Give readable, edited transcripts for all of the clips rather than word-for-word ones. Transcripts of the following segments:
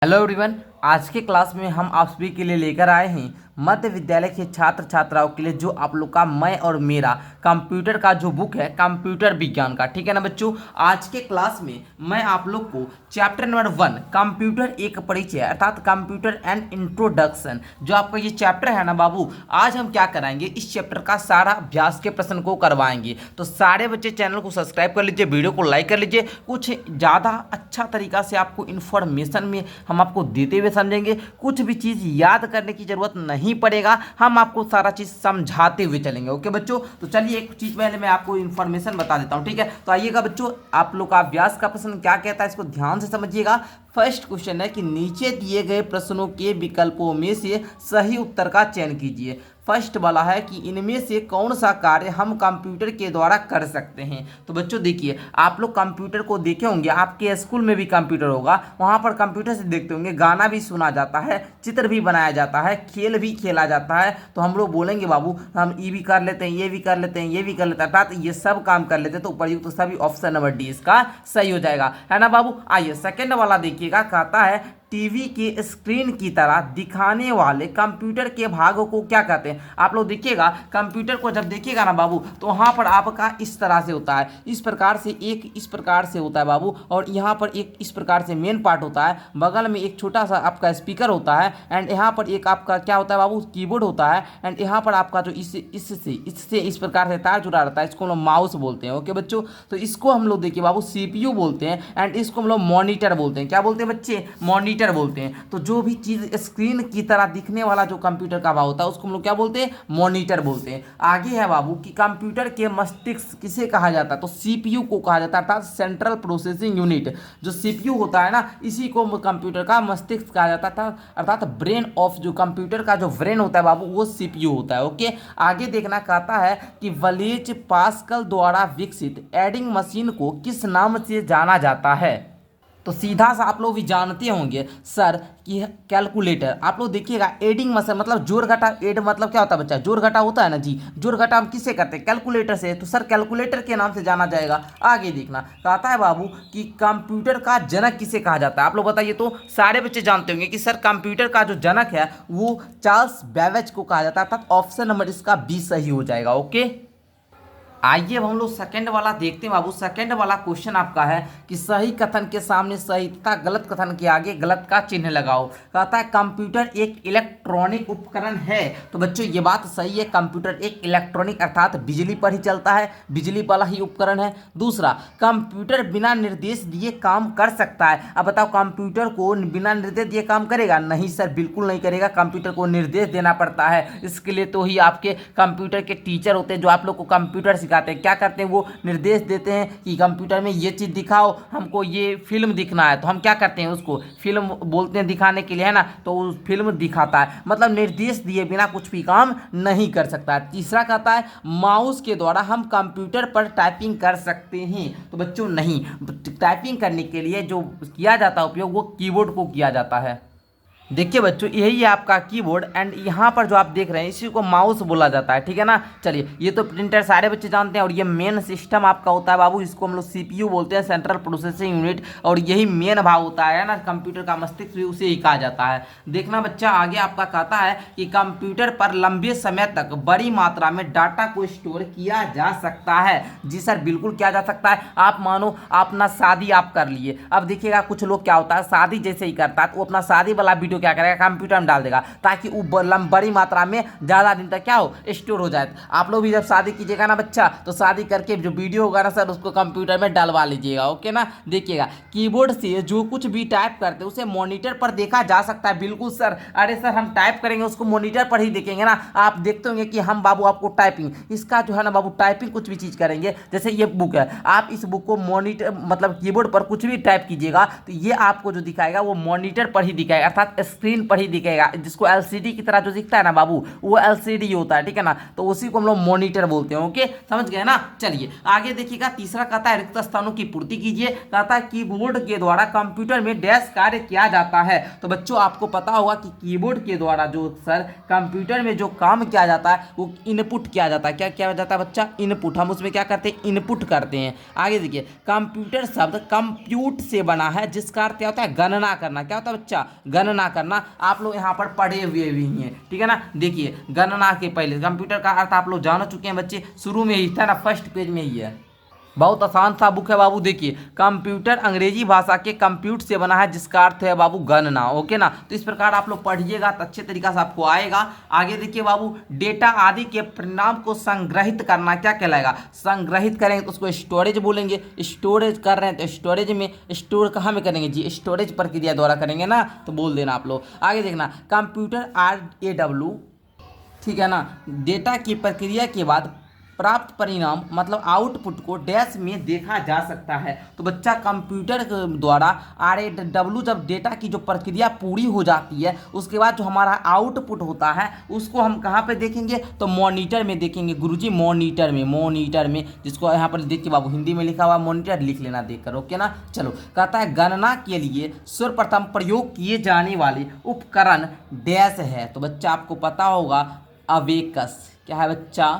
Hello everyone. आज के class में हम आप सभी के लिए लेकर आए हैं मध्य विद्यालय के छात्र छात्राओं के लिए जो आप लोग का मैं और मेरा कंप्यूटर का जो बुक है कंप्यूटर विज्ञान का, ठीक है ना बच्चों। आज के क्लास में मैं आप लोग को चैप्टर नंबर 1 कंप्यूटर एक परिचय अर्थात कंप्यूटर एंड इंट्रोडक्शन जो आपका ये चैप्टर है ना बाबू, आज हम क्या कराएंगे इस चैप्टर का सारा अभ्यास के प्रश्न को करवाएंगे। तो सारे बच्चे चैनल को सब्सक्राइब कर लीजिए, वीडियो को लाइक कर लीजिए। कुछ ज़्यादा अच्छा तरीका से आपको इन्फॉर्मेशन में हम आपको देते हुए समझेंगे, कुछ भी चीज़ याद करने की जरूरत नहीं पड़ेगा, हम आपको सारा चीज़ समझाते हुए चलेंगे। ओके बच्चों, तो चलिए एक चीज़ पहले मैं आपको इन्फॉर्मेशन बता देता हूँ, ठीक है। तो आइएगा बच्चों, आप लोग का अभ्यास का प्रश्न क्या कहता है इसको ध्यान से समझिएगा। फर्स्ट क्वेश्चन है कि नीचे दिए गए प्रश्नों के विकल्पों में से सही उत्तर का चयन कीजिए। फर्स्ट वाला है कि इनमें से कौन सा कार्य हम कंप्यूटर के द्वारा कर सकते हैं। तो बच्चों देखिए, आप लोग कंप्यूटर को देखे होंगे, आपके स्कूल में भी कंप्यूटर होगा, वहाँ पर कंप्यूटर से देखते होंगे, गाना भी सुना जाता है, चित्र भी बनाया जाता है, खेल भी खेला जाता है। तो हम लोग बोलेंगे बाबू हम ये भी कर लेते हैं, ये भी कर लेते हैं, ये भी कर लेते हैं, अर्थात ये सब काम कर लेते हैं। तो उपयुक्त तो सभी ऑप्शन नंबर डी इसका सही हो जाएगा, है ना बाबू। आइए सेकेंड वाला देखिएगा, कहता है टीवी के स्क्रीन की तरह दिखाने वाले कंप्यूटर के भागों को क्या कहते हैं। आप लोग देखिएगा, कंप्यूटर को जब देखिएगा ना बाबू, तो वहाँ पर आपका इस तरह से होता है, इस प्रकार से, एक इस प्रकार से होता है बाबू, और यहाँ पर एक इस प्रकार से मेन पार्ट होता है, बगल में एक छोटा सा आपका स्पीकर होता है, एंड यहाँ पर एक आपका क्या होता है बाबू, कीबोर्ड होता है, एंड यहाँ पर आपका जो इससे इस प्रकार से तार जुड़ा रहता है, इसको हम लोग माउस बोलते हैं। ओके बच्चों, तो इसको हम लोग देखिए बाबू सीपीयू बोलते हैं, एंड इसको हम लोग मॉनिटर बोलते हैं। क्या बोलते हैं बच्चे? मॉनिटर बोलते हैं। तो जो भी चीज स्क्रीन की तरह दिखने वाला जो कंप्यूटर का भाग होता है उसको हम लोग क्या बोलते हैं? मॉनिटर बोलते हैं। आगे है बाबू कि कंप्यूटर के मस्तिष्क किसे कहा जाता है। तो सीपीयू को कहा जाता है, अर्थात सेंट्रल प्रोसेसिंग यूनिट। जो सीपीयू होता है ना, इसी को कंप्यूटर का मस्तिष्क कहा जाता था, अर्थात ब्रेन ऑफ जो कंप्यूटर का जो ब्रेन होता है बाबू वो सीपीयू होता है। ओके, आगे देखना कहता है कि ब्लेज पास्कल द्वारा विकसित एडिंग मशीन को किस नाम से जाना जाता है। तो सीधा सा आप लोग भी जानते होंगे सर कि कैलकुलेटर। आप लोग देखिएगा, एडिंग मशीन मतलब जोड़ घटा, एड मतलब क्या होता है बच्चा? जोड़ घटा होता है ना जी, जोड़ घटा हम किससे करते हैं? कैलकुलेटर से। तो सर कैलकुलेटर के नाम से जाना जाएगा। आगे देखना कहता है बाबू कि कंप्यूटर का जनक किसे कहा जाता है। आप लोग बताइए। तो सारे बच्चे जानते होंगे कि सर कंप्यूटर का जो जनक है वो चार्ल्स बेबेज को कहा जाता है, अर्थात ऑप्शन नंबर इसका बी सही हो जाएगा। ओके, आइए अब हम लोग सेकंड वाला देखते हैं बाबू। सेकंड वाला क्वेश्चन आपका है कि सही कथन के सामने सही तथा गलत कथन के आगे गलत का चिन्ह लगाओ। कहता है कंप्यूटर एक इलेक्ट्रॉनिक उपकरण है। तो बच्चों ये बात सही है, कंप्यूटर एक इलेक्ट्रॉनिक अर्थात बिजली पर ही चलता है, बिजली वाला ही उपकरण है। दूसरा, कंप्यूटर बिना निर्देश दिए काम कर सकता है। अब बताओ कंप्यूटर को बिना निर्देश दिए काम करेगा? नहीं सर, बिल्कुल नहीं करेगा। कंप्यूटर को निर्देश देना पड़ता है। इसके लिए तो ही आपके कंप्यूटर के टीचर होते हैं जो आप लोग को कंप्यूटर सिखाते हैं। क्या करते हैं? वो निर्देश देते हैं कि कंप्यूटर में ये चीज़ दिखाओ, हमको ये फिल्म दिखना है। तो हम क्या करते हैं? उसको फिल्म बोलते हैं दिखाने के लिए, है ना। तो वो फिल्म दिखाता है, मतलब निर्देश दिए बिना कुछ भी काम नहीं कर सकता है। तीसरा कहता है माउस के द्वारा हम कंप्यूटर पर टाइपिंग कर सकते हैं। तो बच्चों नहीं, टाइपिंग करने के लिए जो किया जाता है उपयोग वो कीबोर्ड को किया जाता है। देखिए बच्चों, यही है आपका कीबोर्ड, एंड यहाँ पर जो आप देख रहे हैं इसी को माउस बोला जाता है, ठीक है ना। चलिए, ये तो प्रिंटर सारे बच्चे जानते हैं, और ये मेन सिस्टम आपका होता है बाबू, इसको हम लोग सीपीयू बोलते हैं, सेंट्रल प्रोसेसिंग यूनिट, और यही मेन भाग होता है ना कंप्यूटर का, मस्तिष्क भी उसे ही कहा जाता है। देखना बच्चा, आगे आपका कहता है कि कंप्यूटर पर लंबे समय तक बड़ी मात्रा में डाटा को स्टोर किया जा सकता है। जी सर, बिल्कुल किया जा सकता है। आप मानो अपना शादी आप कर लिए, अब देखिएगा कुछ लोग क्या होता है शादी जैसे ही करता है तो वो अपना शादी वाला वीडियो क्या करेगा, कंप्यूटर में डाल देगा, ताकि वो बड़ी मात्रा में ज़्यादा दिन तक क्या हो, स्टोर हो जाए। आप लोग भी जब शादी कीजिएगा ना बच्चा, तो शादी करके जो वीडियो होगा ना सर उसको कंप्यूटर में डलवा लीजिएगा। ओके ना। देखिएगा, कीबोर्ड से जो कुछ भी टाइप करते हैं उसे मॉनिटर पर देखा जा सकता है। बिल्कुल सर, अरे सर हम टाइप करेंगे उसको मॉनिटर पर ही देखेंगे ना। आप देखते होंगे कि हम बाबू आपको टाइपिंग इसका जो है ना बाबू, टाइपिंग कुछ भी चीज़ करेंगे, जैसे ये बुक है, आप इस बुक को मॉनिटर मतलब कीबोर्ड पर कुछ भी टाइप कीजिएगा तो ये आपको जो दिखाएगा वो मॉनिटर पर ही दिखाएगा, अर्थात स्क्रीन पर ही दिखेगा, जिसको एलसीडी की तरह जो दिखता है ना बाबू, वो एलसीडी होता है, ठीक है ना। तो उसी को हम लोग मॉनिटर बोलते हैं। ओके, समझ गए ना। चलिए आगे देखिएगा, तीसरा कहता है रिक्त स्थानों की पूर्ति कीजिए। कहता है कीबोर्ड के द्वारा कंप्यूटर में डैश कार्य किया जाता है। तो बच्चों आपको पता होगा कि कीबोर्ड के द्वारा जो सर कंप्यूटर में जो काम किया जाता है वो इनपुट किया जाता है। क्या किया जाता है बच्चा? इनपुट। हम उसमें क्या करते हैं? इनपुट करते हैं। आगे देखिए, कंप्यूटर शब्द कंप्यूट से बना है, जिसका अर्थ क्या होता है? गणना करना। क्या होता है बच्चा? गणना करना। आप लोग यहाँ पर पढ़े हुए भी हैं, ठीक है ना। देखिए गणना के पहले कंप्यूटर का अर्थ आप लोग जान चुके हैं बच्चे, शुरू में ही था ना, फर्स्ट पेज में ही है। बहुत आसान सा बुक है बाबू। देखिए कंप्यूटर अंग्रेजी भाषा के कंप्यूट से बना है, जिसका अर्थ है बाबू गणना। ओके ना। तो इस प्रकार आप लोग पढ़िएगा तो अच्छे तरीका से आपको आएगा। आगे देखिए बाबू, डेटा आदि के परिणाम को संग्रहित करना क्या कहलाएगा? संग्रहित करेंगे तो उसको स्टोरेज बोलेंगे। स्टोरेज कर रहे हैं तो स्टोरेज में स्टोर कहाँ में करेंगे जी? स्टोरेज प्रक्रिया द्वारा करेंगे ना, तो बोल देना आप लोग। आगे देखना, कंप्यूटर RAW, ठीक है ना, डेटा की प्रक्रिया के बाद प्राप्त परिणाम मतलब आउटपुट को डैश में देखा जा सकता है। तो बच्चा कंप्यूटर के द्वारा RAW जब डेटा की जो प्रक्रिया पूरी हो जाती है, उसके बाद जो हमारा आउटपुट होता है उसको हम कहाँ पे देखेंगे? तो मॉनिटर में देखेंगे गुरुजी, मॉनिटर में। मॉनिटर में, जिसको यहाँ पर देखिए बाबू हिंदी में लिखा हुआ मॉनिटर, लिख लेना देखकर। ओके ना। चलो, कहता है गणना के लिए सर्वप्रथम प्रयोग किए जाने वाले उपकरण डैश है। तो बच्चा आपको पता होगा अबेकस। क्या है बच्चा?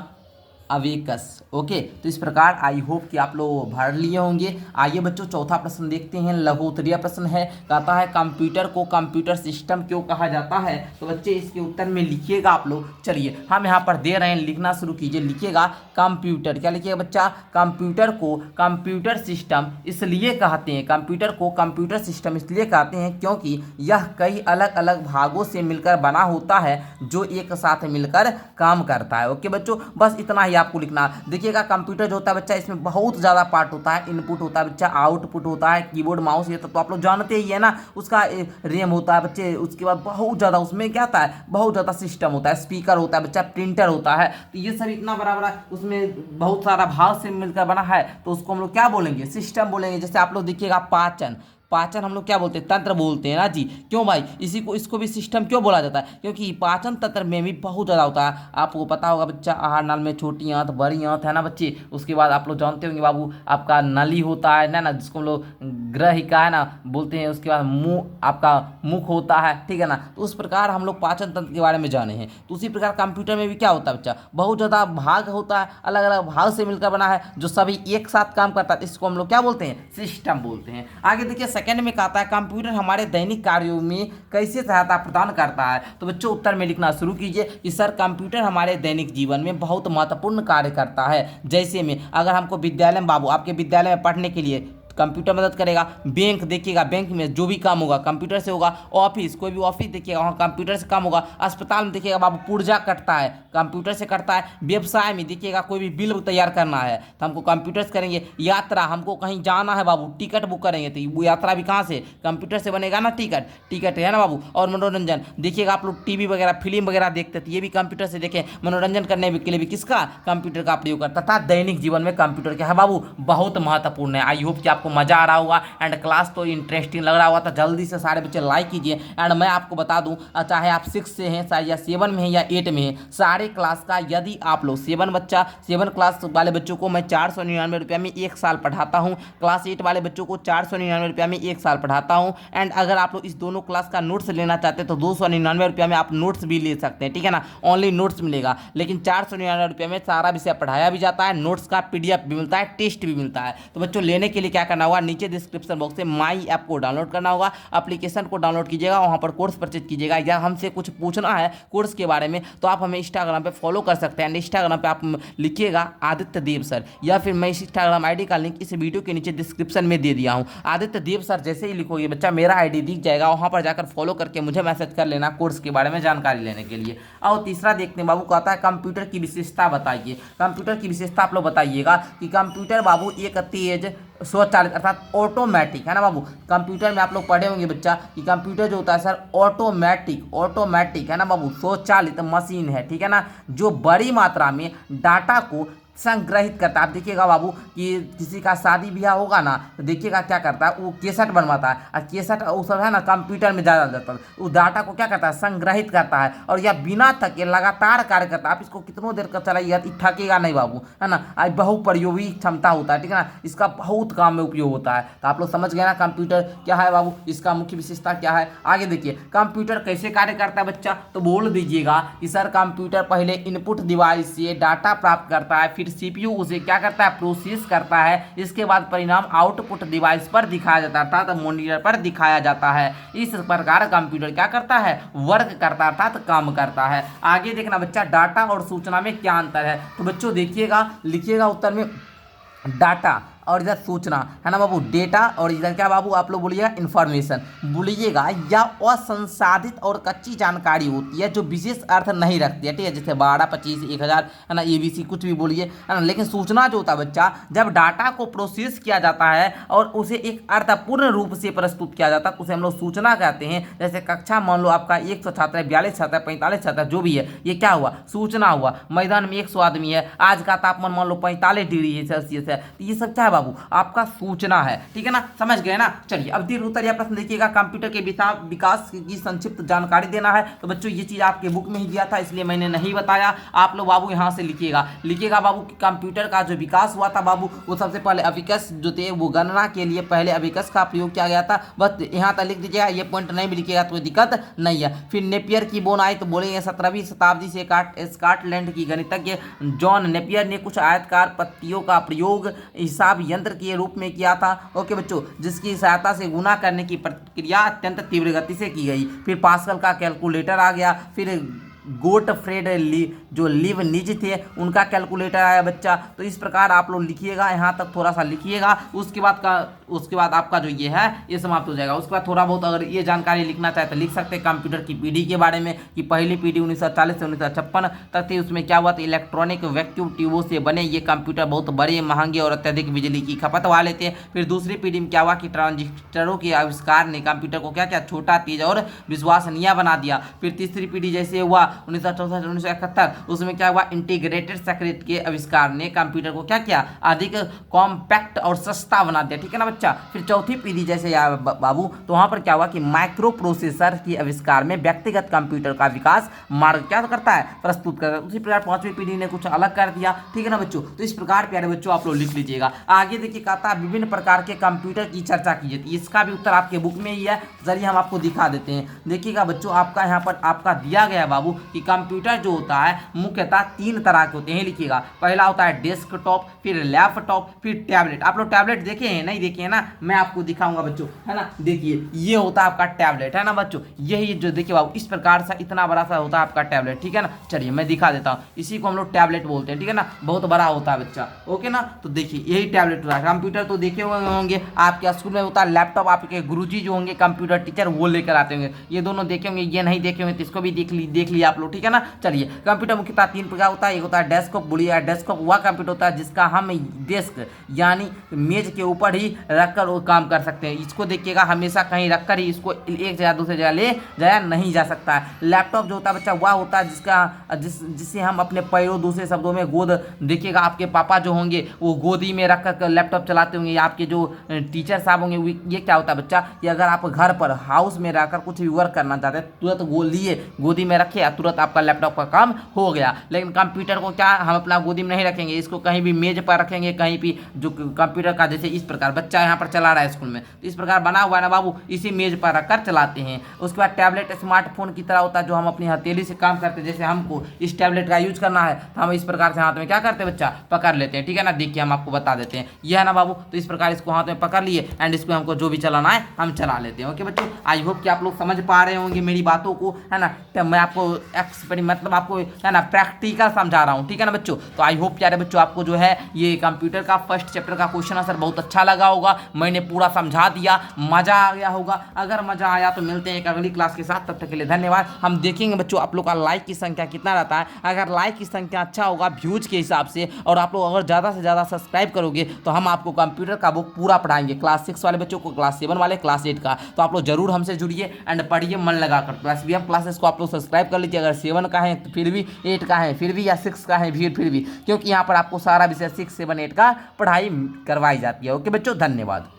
अबेकस। ओके, तो इस प्रकार आई होप कि आप लोग भर लिए होंगे। आइए बच्चों चौथा प्रश्न देखते हैं, लघु उत्तरीय प्रश्न है। कहता है कंप्यूटर को कंप्यूटर सिस्टम क्यों कहा जाता है? तो बच्चे इसके उत्तर में लिखिएगा आप लोग। चलिए हम यहाँ पर दे रहे हैं, लिखना शुरू कीजिए। लिखिएगा कंप्यूटर, क्या लिखिएगा बच्चा? कंप्यूटर को कंप्यूटर सिस्टम इसलिए कहते हैं, कंप्यूटर को कंप्यूटर सिस्टम इसलिए कहते हैं क्योंकि यह कई अलग अलग भागों से मिलकर बना होता है, जो एक साथ मिलकर काम करता है। ओके बच्चों, बस इतना ही आपको लिखना। देखिएगा कंप्यूटर जो होता है बच्चा, इसमें बहुत ज़्यादा पार्ट होता है। इनपुट होता है बच्चा, आउटपुट होता है, कीबोर्ड माउस, ये तो आप लोग जानते ही है ना। उसका रैम होता है बच्चे, उसके बाद बहुत ज़्यादा उसमें क्या होता है? बहुत ज़्यादा सिस्टम होता है, स्पीकर होता है बच्चा, प्रिंटर होता है। तो ये सब इतना बड़ा बड़ा उसमें बहुत सारा भाग से मिलकर बना है, तो उसको हम लोग क्या बोलेंगे? सिस्टम बोलेंगे। जैसे आप लोग देखिएगा पाचन, पाचन हम लोग क्या बोलते हैं? तंत्र बोलते हैं ना जी। क्यों भाई? इसको भी सिस्टम क्यों बोला जाता है? क्योंकि पाचन तंत्र में भी बहुत ज़्यादा होता है। आपको पता होगा बच्चा, आहार नाल में छोटी आंत, बड़ी आंत है ना बच्चे। उसके बाद आप लोग जानते होंगे बाबू, आपका नली होता है ना, जिसको हम लोग ग्रहिका है ना बोलते हैं। उसके बाद मुंह, आपका मुख होता है, ठीक है ना। तो उस प्रकार हम लोग पाचन तंत्र के बारे में जाने हैं। तो उसी प्रकार कंप्यूटर में भी क्या होता है बच्चा? बहुत ज़्यादा भाग होता है, अलग अलग भाग से मिलकर बना है, जो सभी एक साथ काम करता है। इसको हम लोग क्या बोलते हैं? सिस्टम बोलते हैं। आगे देखिए सेकंड में कहता है कंप्यूटर हमारे दैनिक कार्यों में कैसे सहायता प्रदान करता है? तो बच्चों उत्तर में लिखना शुरू कीजिए कि सर कंप्यूटर हमारे दैनिक जीवन में बहुत महत्वपूर्ण कार्य करता है। जैसे में अगर हमको विद्यालय में बाबू, आपके विद्यालय में पढ़ने के लिए कंप्यूटर मदद करेगा। बैंक देखिएगा, बैंक में जो भी काम होगा कंप्यूटर से होगा। ऑफिस, कोई भी ऑफिस देखिएगा वहाँ कंप्यूटर से काम होगा। अस्पताल में देखिएगा बाबू पुर्जा कटता है, कंप्यूटर से कटता है। व्यवसाय में देखिएगा कोई भी बिल तैयार करना है तो हमको कंप्यूटर से करेंगे। यात्रा, हमको कहीं जाना है बाबू, टिकट बुक करेंगे तो वो यात्रा भी कहाँ से? कंप्यूटर से बनेगा ना। टिकट है ना बाबू। और मनोरंजन देखिएगा, आप लोग टीवी वगैरह फिल्म वगैरह देखते थे, ये भी कंप्यूटर से देखें। मनोरंजन करने के लिए भी किसका? कंप्यूटर का प्रयोग करता था। दैनिक जीवन में कंप्यूटर क्या है बाबू? बहुत महत्वपूर्ण है। आई होप कि आपको मजा आ रहा होगा एंड क्लास तो इंटरेस्टिंग लग रहा होगा। तो जल्दी से सारे बच्चे लाइक कीजिए। एंड मैं आपको बता दूं, चाहे आप 6 से हैं, चाहे या 7 में हैं या 8 में हैं, सारे क्लास का यदि आप लोग 7 क्लास वाले बच्चों को मैं 499 रुपये में 1 साल पढ़ाता हूं। क्लास 8 वाले बच्चों को 499 रुपये में 1 साल पढ़ाता हूं। एंड अगर आप लोग इस दोनों क्लास का नोट्स लेना चाहते हैं तो 299 रुपये में आप नोट्स भी ले सकते हैं, ठीक है ना। ओनली नोट्स मिलेगा, लेकिन 499 रुपये में सारा विषय पढ़ाया भी जाता है, नोट्स का PDF भी मिलता है, टेस्ट भी मिलता है। तो बच्चों लेने के लिए क्या करना होगा? नीचे डिस्क्रिप्शन बॉक्स से माई ऐप को डाउनलोड करना होगा। एप्लीकेशन को डाउनलोड कीजिएगा, वहां पर कोर्स परचेज कीजिएगा। या हमसे कुछ पूछना है कोर्स के बारे में तो आप हमें इंस्टाग्राम पे फॉलो कर सकते हैं। इंस्टाग्राम पे आप लिखिएगा आदित्य देव सर, या फिर मैं इस इंस्टाग्राम ID का लिंक इस वीडियो के नीचे डिस्क्रिप्शन में दे दिया हूँ। आदित्य देव सर जैसे ही लिखोगे बच्चा मेरा ID दिख जाएगा, वहां पर जाकर फॉलो करके मुझे मैसेज कर लेना कोर्स के बारे में जानकारी लेने के लिए। और तीसरा देखते हैं बाबू, कहता है कंप्यूटर की विशेषता बताइए। कंप्यूटर की विशेषता आप लोग बताइएगा कि कंप्यूटर बाबू एक तेज स्वचालित अर्थात ऑटोमेटिक है ना बाबू। कंप्यूटर में आप लोग पढ़े होंगे बच्चा कि कंप्यूटर जो होता है सर ऑटोमेटिक है ना बाबू, स्वचालित मशीन है, ठीक है ना, जो बड़ी मात्रा में डाटा को संग्रहित करता है। आप देखिएगा बाबू कि किसी का शादी ब्याह होगा ना तो देखिएगा क्या करता है, वो केसेट बनवाता है और केसेट वो सब है ना कंप्यूटर में डाल देता है, वो डाटा को क्या करता है, संग्रहित करता है और यह बिना थके लगातार कार्य करता है। आप इसको कितनों देर का चलाइएगा थकेगा नहीं बाबू, है ना। बहुप्रयोगी क्षमता होता है, ठीक है ना, इसका बहुत काम में उपयोग होता है। तो आप लोग समझ गए ना कंप्यूटर क्या है बाबू, इसका मुख्य विशेषता क्या है। आगे देखिए कंप्यूटर कैसे कार्य करता है बच्चा, तो बोल दीजिएगा कि सर कंप्यूटर पहले इनपुट डिवाइस से डाटा प्राप्त करता है, फिर सीपीयू उसे क्या करता है, प्रोसेस करता है, इसके बाद परिणाम आउटपुट डिवाइस पर दिखाया जाता है अर्थात मॉनिटर पर दिखाया जाता है। इस प्रकार कंप्यूटर क्या करता है, वर्क करता है अर्थात काम करता है। आगे देखना बच्चा डाटा और सूचना में क्या अंतर है, तो बच्चों देखिएगा लिखिएगा उत्तर में डाटा और इधर सूचना, है ना बाबू, डेटा और इधर क्या बाबू आप लोग बोलिएगा इन्फॉर्मेशन बोलिएगा, या असंसाधित और कच्ची जानकारी होती है जो विशेष अर्थ नहीं रखती है, ठीक है, जैसे 12, 25, 1000, है ना, ABC कुछ भी बोलिए, है ना। लेकिन सूचना जो होता है बच्चा, जब डाटा को प्रोसेस किया जाता है और उसे एक अर्थपूर्ण रूप से प्रस्तुत किया जाता है तो उसे हम लोग सूचना कहते हैं। जैसे कक्षा मान लो आपका 100 छात्र है, 42 छात्र है, 45 छात्र जो भी है, ये क्या हुआ, सूचना हुआ। मैदान में 100 आदमी है, आज का तापमान मान लो 45 डिग्री सेल्सियस है, तो ये सब क्या है बाबू, आपका सूचना है, ठीक है ना, समझ गए ना। चलिए अब दीर्घ उत्तर या प्रश्न देखिएगा, कंप्यूटर के विकास की संक्षिप्त जानकारी देना है। तो बच्चों ये चीज आपके बुक में ही दिया था इसलिए मैंने नहीं बताया, आप लोग बाबू यहाँ से लिखिएगा बाबू कि कंप्यूटर का जो विकास हुआ था बाबू, वो सबसे पहले अबिकस जो थे वो गणना के लिए पहले अबिकस का प्रयोग किया गया था। बस यहाँ तक लिख दीजिएगा, ये पॉइंट नहीं भी लिखिएगा तो कोई दिक्कत नहीं है। फिर नेपियर की बोन आई तो बोलेंगे 17वीं शताब्दी से स्कॉटलैंड की गणितज्ञ जॉन नेपियर ने कुछ आयतकार पत्तियों का प्रयोग हिसाब यंत्र के रूप में किया था। ओके बच्चों, जिसकी सहायता से गुणा करने की प्रक्रिया अत्यंत तीव्र गति से की गई। फिर पास्कल का कैलकुलेटर आ गया, फिर गोटफ्रेड जो लीबनिज थे उनका कैलकुलेटर आया बच्चा। तो इस प्रकार आप लोग लिखिएगा, यहाँ तक थोड़ा सा लिखिएगा, उसके बाद आपका जो ये है ये समाप्त हो जाएगा। उसके बाद थोड़ा बहुत अगर ये जानकारी लिखना चाहे तो लिख सकते हैं कंप्यूटर की पीढ़ी के बारे में कि पहली पीढ़ी 1940 से 1956 तक थी। उसमें क्या हुआ था, इलेक्ट्रॉनिक वैक्यूम ट्यूबों से बने ये कंप्यूटर बहुत बड़े, महंगे और अत्यधिक बिजली की खपत वाले थे। फिर दूसरी पीढ़ी में क्या हुआ कि ट्रांजिस्टरों के आविष्कार ने कंप्यूटर को क्या क्या छोटा, तेज और विश्वसनीय बना दिया। फिर तीसरी पीढ़ी जैसे हुआ 1964 1971, उसमें क्या हुआ, इंटीग्रेटेड सर्किट के आविष्कार ने कंप्यूटर को क्या किया, अधिक कॉम्पैक्ट और सस्ता बना दिया, ठीक है ना बच्चा। फिर चौथी पीढ़ी जैसे यार बाबू, तो वहां पर क्या हुआ कि माइक्रो प्रोसेसर के आविष्कार में व्यक्तिगत कंप्यूटर का विकास मार्ग क्या करता है, प्रस्तुत करता है। उसी प्रकार पांचवी पीढ़ी ने कुछ अलग कर दिया, ठीक है ना बच्चों। तो इस प्रकार प्यारे बच्चों आप लोग लिख लीजिएगा। आगे देखिए कहता है विभिन्न प्रकार के कंप्यूटर की चर्चा की जाती है, इसका भी उत्तर आपके बुक में ही है, चलिए हम आपको दिखा देते हैं। देखिएगा बच्चों, आपका यहाँ पर आपका दिया गया है बाबू कि कंप्यूटर जो होता है मुख्यतः 3 तरह के होते हैं, लिखिएगा। पहला होता है डेस्कटॉप, फिर लैपटॉप, फिर टैबलेट। आप लोग टैबलेट देखे हैं, नहीं देखे हैं ना, मैं आपको दिखाऊंगा बच्चों, है ना। देखिए ये होता है आपका टैबलेट, है ना बच्चों, यही जो देखिए बाबू इस प्रकार सा इतना बड़ा सा होता है आपका टैबलेट, ठीक है ना। चलिए मैं दिखा देता हूँ, इसी को हम लोग टैबलेट बोलते हैं, ठीक है ना, बहुत बड़ा होता है बच्चा, ओके ना। तो देखिए यही टैबलेट होता है। कंप्यूटर तो देखे हुए होंगे आपके स्कूल में होता है, लैपटॉप आपके गुरुजी जो होंगे कंप्यूटर टीचर वो लेकर आते होंगे, ये दोनों देखे होंगे, ये नहीं देखे होंगे तो इसको भी देख लिया आप लोग, ठीक है ना। चलिए कंप्यूटर मुख्यतः 3 प्रकार होता है। एक होता है डेस्कटॉप, बोलिए डेस्कटॉप वह कंप्यूटर होता है जिसका हम डेस्क यानी मेज के ऊपर ही रखकर वो काम कर सकते हैं। इसको देखिएगा हमेशा कहीं रखकर ही इसको एक जगह दूसरी जगह ले जाया नहीं जा सकता है। लैपटॉप जो होता है बच्चा वह होता है जिससे हम अपने पैरों, दूसरे शब्दों में गोद, देखिएगा आपके पापा जो होंगे वो गोदी में रखकर लैपटॉप चलाते होंगे, या आपके जो टीचर साहब होंगे ये क्या होता है बच्चा, कि अगर आप घर पर हाउस में रहकर कुछ भी वर्क करना चाहते हैं तुरंत गोदी में रखे, तुरंत आपका लैपटॉप का काम हो गया। लेकिन कंप्यूटर को क्या हम अपना गोदी में नहीं रखेंगे, इसको कहीं भी मेज पर रखेंगे, कहीं भी जो कंप्यूटर का जैसे इस प्रकार बच्चा यहाँ पर चला रहा है स्कूल में, तो इस प्रकार बना हुआ है ना बाबू, इसी मेज पर रखकर चलाते हैं। उसके बाद टैबलेट स्मार्टफोन की तरह होता है जो हम अपनी हथेली से काम करते हैं। जैसे हमको इस टैबलेट का यूज करना है तो हम इस प्रकार से हाथ में क्या करते हैं बच्चा, पकड़ लेते हैं, ठीक है ना। देखिए हम आपको बता देते हैं, यह है ना बाबू, तो इस प्रकार इसको हाथ में पकड़ लिए एंड इसको हमको जो भी चलाना है हम चला लेते हैं। ओके बच्चों, आई होप कि आप लोग समझ पा रहे होंगे मेरी बातों को, है ना। तो मैं आपको मतलब आपको है ना प्रैक्टिकल समझा रहा हूँ, ठीक है ना बच्चों। तो आई होप प्यारे बच्चों आपको जो है ये कंप्यूटर का फर्स्ट चैप्टर का क्वेश्चन आंसर बहुत अच्छा लगा होगा। होगा, मैंने पूरा समझा दिया, मज़ा आ गया होगा। अगर मज़ा आया तो मिलते हैं एक अगली क्लास के साथ, तब तक के लिए धन्यवाद। हम देखेंगे बच्चों आप लोग का लाइक की संख्या कितना रहता है। अगर लाइक की संख्या अच्छा होगा व्यूज के हिसाब से, और आप लोग अगर ज़्यादा से ज़्यादा सब्सक्राइब करोगे तो हम आपको कंप्यूटर का बुक पूरा पढ़ाएंगे, क्लास 6 वाले बच्चों को, क्लास 7 वाले, क्लास 8 का। तो आप लोग जरूर हमसे जुड़िए एंड पढ़िए मन लगा कर। प्लस भी हम क्लासेस को आप लोग सब्सक्राइब कर लीजिए, अगर 7 का है तो फिर भी, 8 का है फिर भी, या 6 का है फिर भी, क्योंकि यहाँ पर आपको सारा विषय 6, 7, 8 का पढ़ाई करवाई जाती है। ओके बच्चों, धन्यवाद।